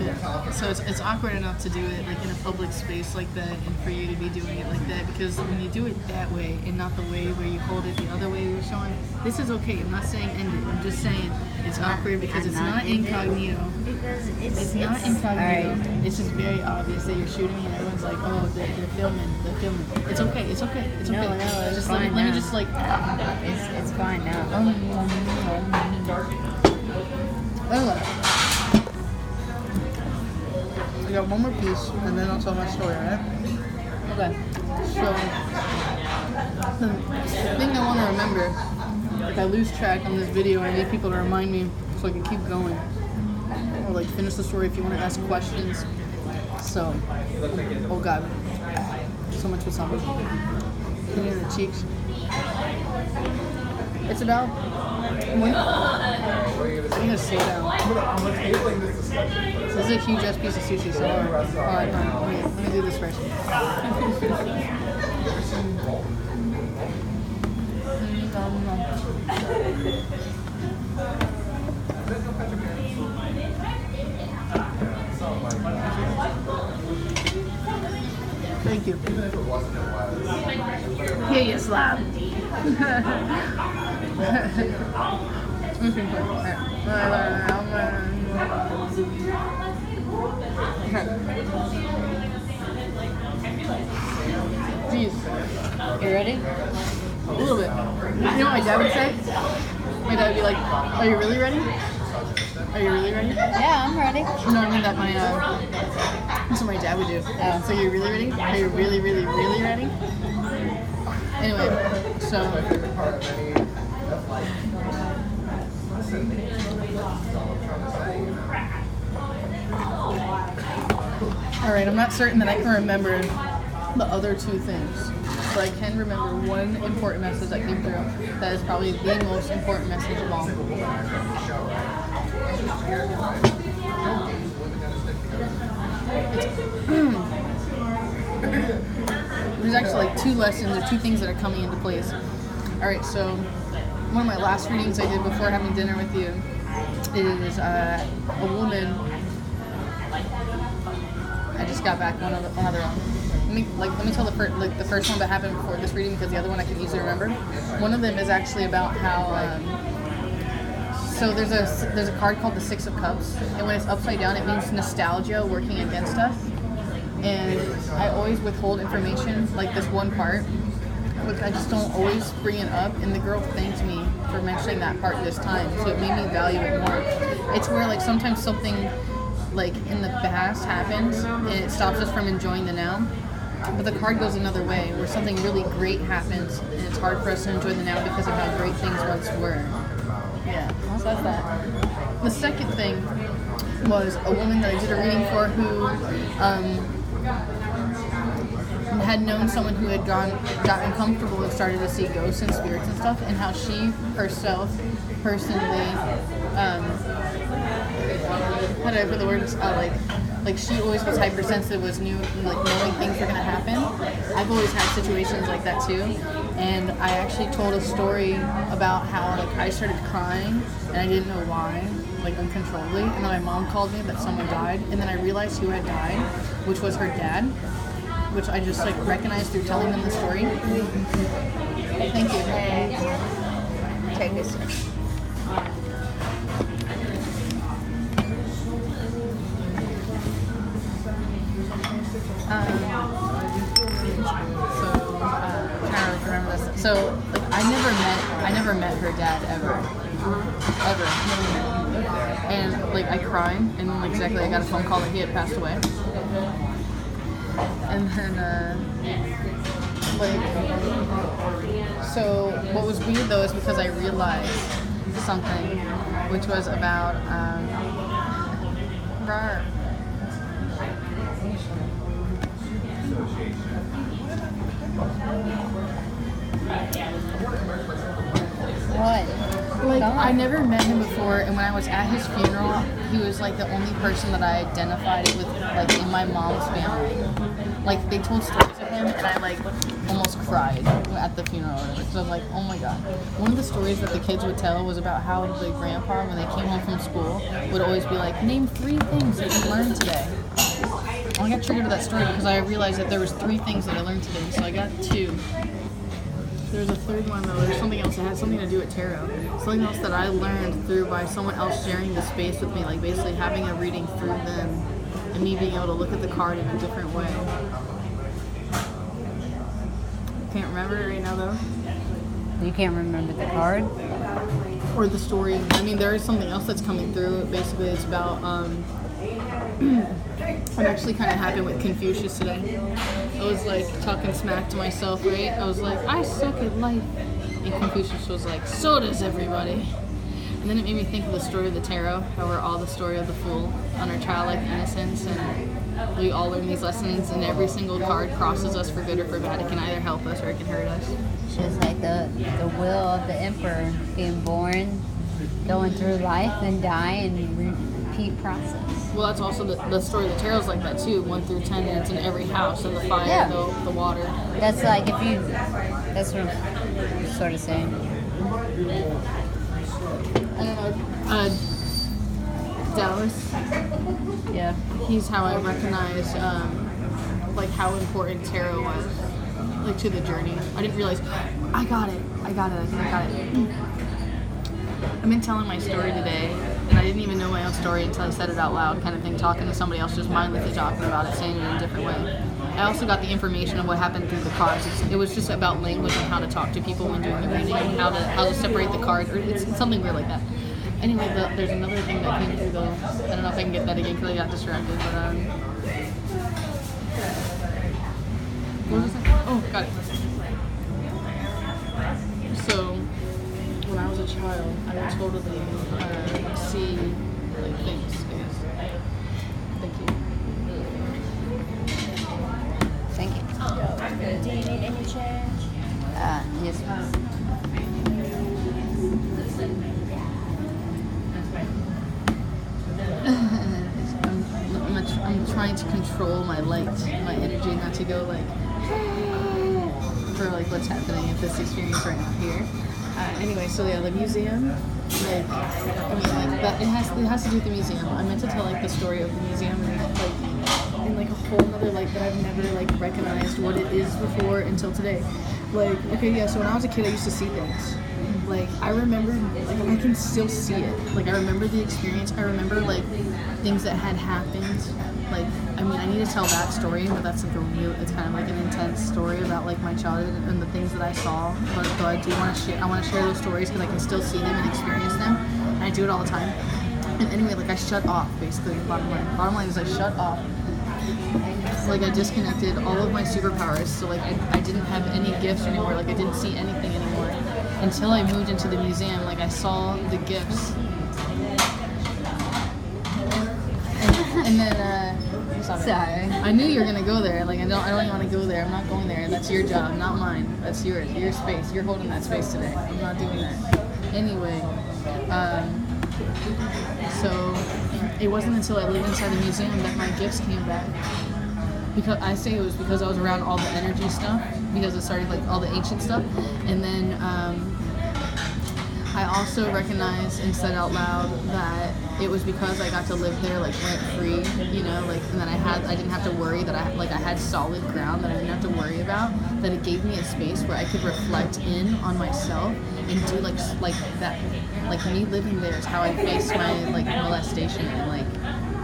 fit. So it's awkward enough to do it like in a public space like that, and for you to be doing it like that, because when you do it that way and not the way where you hold it the other way you're showing, this is okay. I'm not saying end it. I'm just saying it's awkward because it's not incognito. It's not incognito. Right. It's just very obvious that you're shooting and everyone's like, oh, they're filming. It's okay. It's okay. It's okay. No, it's just fine let me now. just like. It's fine now. I got one more piece, and then I'll tell my story, alright? Okay. So, the thing I want to remember, if I lose track on this video, I need people to remind me so I can keep going. Or like finish the story if you want to ask questions. So, oh god, so much with something. In the cheeks. It's about when I'm gonna slow down. This is a huge ass piece of sushi, so alright, let me do this first. Thank you. Here you slap. Jeez. You ready? A little bit. You know what my dad would say? My dad would be like, are you really ready? Are you really ready? Yeah, I'm ready. No, I mean that that's what my dad would do. Oh. So you're really ready? Are you really, really, really ready? Anyway, so alright, I'm not certain that I can remember the other two things. But I can remember one important message that came through that is probably the most important message of all. There's actually like two lessons or two things that are coming into place. Alright, so one of my last readings I did before having dinner with you is a woman. I just got back one other one. Let me tell the first one that happened before this reading, because the other one I can easily remember. One of them is actually about how so there's a card called the Six of Cups, and when it's upside down it means nostalgia working against us. And I always withhold information, like this one part, which I just don't always bring it up, and the girl thanked me for mentioning that part this time, so it made me value it more. It's where like sometimes something like in the past happens and it stops us from enjoying the now. But the card goes another way, where something really great happens and it's hard for us to enjoy the now because of how great things once were. Yeah, so that's that. The second thing was a woman that I did a reading for who had known someone who had gotten comfortable and started to see ghosts and spirits and stuff, and how she herself personally how do I put the words like she always was hypersensitive, was knowing things were gonna happen. I've always had situations like that too, and I actually told a story about how like I started crying and I didn't know why, like uncontrollably, and then my mom called me that someone died, and then I realized who had died, which was her dad, which I just like recognized through telling them the story. Thank you. Take this. Trying to remember this. So, like, I never met her dad ever, and like I cried, and like exactly I got a phone call that he had passed away, and then so what was weird though is because I realized something, which was about What? Like, Come on. I never met him before, and when I was at his funeral, he was like the only person that I identified with, like in my mom's family. Like, they told stories of him, and I like almost cried at the funeral because I was like, oh my god. One of the stories that the kids would tell was about how the grandpa, when they came home from school, would always be like, name 3 things that you learned today. I got triggered to that story because I realized that there was 3 things that I learned today, so I got 2. There's a third one though. There's something else that had something to do with tarot. Something else that I learned through by someone else sharing the space with me, like basically having a reading through them and me being able to look at the card in a different way. Can't remember it right now though. You can't remember the card? Or the story. I mean, there is something else that's coming through. Basically, it's about I'm actually kind of happy with Confucius today. I was like talking smack to myself, right? I was like, I suck at life. And Confucius was like, so does everybody. And then it made me think of the story of the tarot, how we're all the story of the fool on our childlike innocence, and we all learn these lessons, and every single card crosses us for good or for bad. It can either help us or it can hurt us. It's just like the will of the emperor, being born, going through life, and die, and repeat process. Well, that's also the story of the tarot is like that too, 1 through 10, and it's in every house, and the fire, Yeah. the water. That's like if you, that's what I'm sort of saying. I don't know. Dallas. Yeah. He's how I recognize like how important tarot was, like to the journey. I didn't realize. I got it. I've been telling my story today, and I didn't even know my own story until I said it out loud, kind of thing, talking to somebody else, just mindlessly talking about it, saying it in a different way. I also got the information of what happened through the cards. It was just about language and how to talk to people when doing the reading, and how to separate the cards, or it's something weird like that. Anyway, there's another thing that came through though. I don't know if I can get that again because I got distracted, but what was that? Oh, got it. So, when I was a child, I would totally see like things, I guess. Thank you. Thank you. Do you need any change? Yes, please. I'm trying to control my light, my energy, not to go like for like what's happening at this experience right now here. Anyway, so yeah, the museum, like I mean, like that it has to do with the museum. I meant to tell like the story of the museum, like in like a whole other like that I've never like recognized what it is before until today. Like okay, yeah. So when I was a kid, I used to see things. Like I remember, like I can still see it. Like I remember the experience. I remember like things that had happened. Like I mean, I need to tell that story, but that's like it's kind of like an intense story about like my childhood and the things that I saw. But though I do want to share, I want to share those stories because I can still see them and experience them, and I do it all the time. And anyway, like I shut off basically. Bottom line is I shut off. Like I disconnected all of my superpowers, so like I didn't have any gifts anymore. Like I didn't see anything anymore. Until I moved into the museum, like I saw the gifts, and then sorry. I knew you were gonna go there. Like I don't even want to go there. I'm not going there. That's your job, not mine. That's yours, your space. You're holding that space today. I'm not doing that. Anyway, so it wasn't until I lived inside the museum that my gifts came back. Because I say it was because I was around all the energy stuff, because it started like all the ancient stuff, and then I also recognized and said out loud that it was because I got to live there like rent free, you know, like, and then I didn't have to worry that I had solid ground that I didn't have to worry about, that it gave me a space where I could reflect in on myself and do like that, like me living there is how I faced my like molestation, and like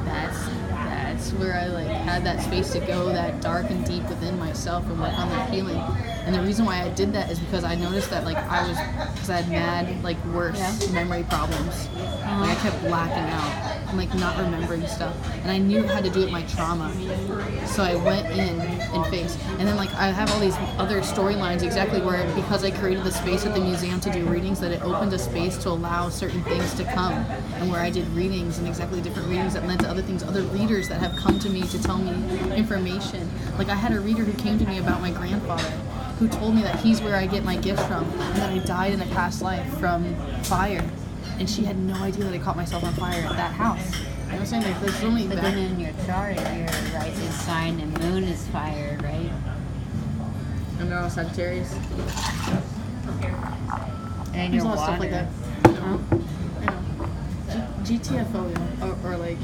that's where I like had that space to go that dark and deep within myself and work on that feeling. And the reason why I did that is because I noticed that like because I had mad like worse memory problems. Like I kept blacking out and like not remembering stuff, and I knew how to do it with my trauma. So I went in and faced, and then like I have all these other storylines exactly where, because I created the space at the museum to do readings, that it opened a space to allow certain things to come, and where I did readings and exactly different readings that led to other things, other readers that have come to me to tell me information. Like I had a reader who came to me about my grandfather, who told me that he's where I get my gifts from, and that I died in a past life from fire. And she had no idea that I caught myself on fire at that house. You know what I'm saying? Like, there's so many But back- then in your chart, your rising sign and moon is fire, right? And they're all Sagittarius. And There's your a lot of stuff like water. that. I know. GTFO, or like